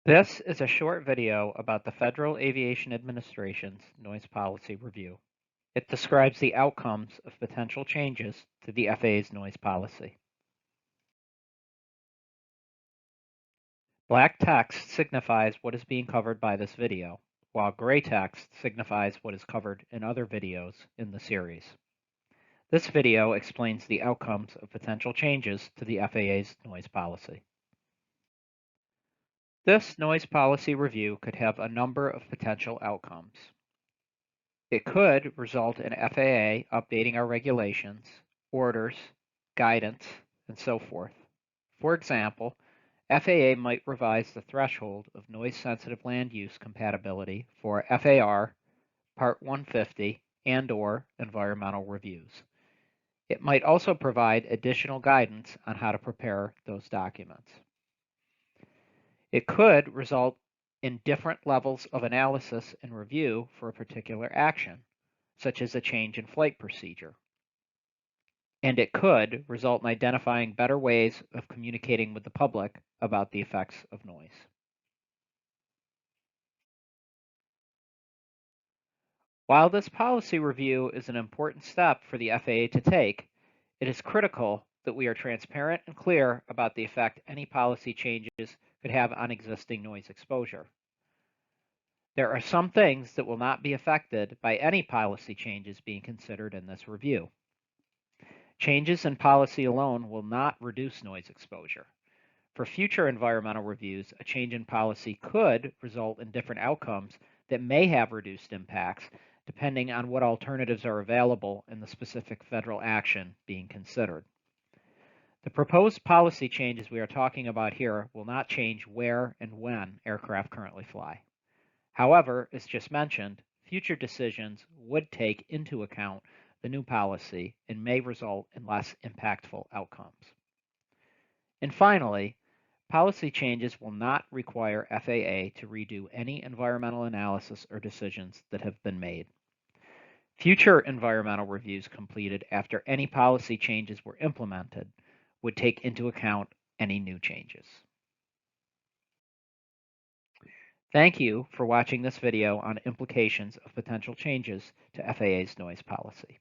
This is a short video about the Federal Aviation Administration's Noise Policy Review. It describes the outcomes of potential changes to the FAA's noise policy. Black text signifies what is being covered by this video, while gray text signifies what is covered in other videos in the series. This video explains the outcomes of potential changes to the FAA's noise policy. This noise policy review could have a number of potential outcomes. It could result in FAA updating our regulations, orders, guidance, and so forth. For example, FAA might revise the threshold of noise-sensitive land use compatibility for FAR, Part 150, and/or environmental reviews. It might also provide additional guidance on how to prepare those documents. It could result in different levels of analysis and review for a particular action, such as a change in flight procedure. And it could result in identifying better ways of communicating with the public about the effects of noise. While this policy review is an important step for the FAA to take, it is critical that we are transparent and clear about the effect any policy changes could have on existing noise exposure. There are some things that will not be affected by any policy changes being considered in this review. Changes in policy alone will not reduce noise exposure. For future environmental reviews, a change in policy could result in different outcomes that may have reduced impacts, depending on what alternatives are available in the specific federal action being considered. The proposed policy changes we are talking about here will not change where and when aircraft currently fly. However, as just mentioned, future decisions would take into account the new policy and may result in less impactful outcomes. And finally, policy changes will not require FAA to redo any environmental analysis or decisions that have been made. Future environmental reviews completed after any policy changes were implemented would take into account any new changes. Thank you for watching this video on implications of potential changes to FAA's noise policy.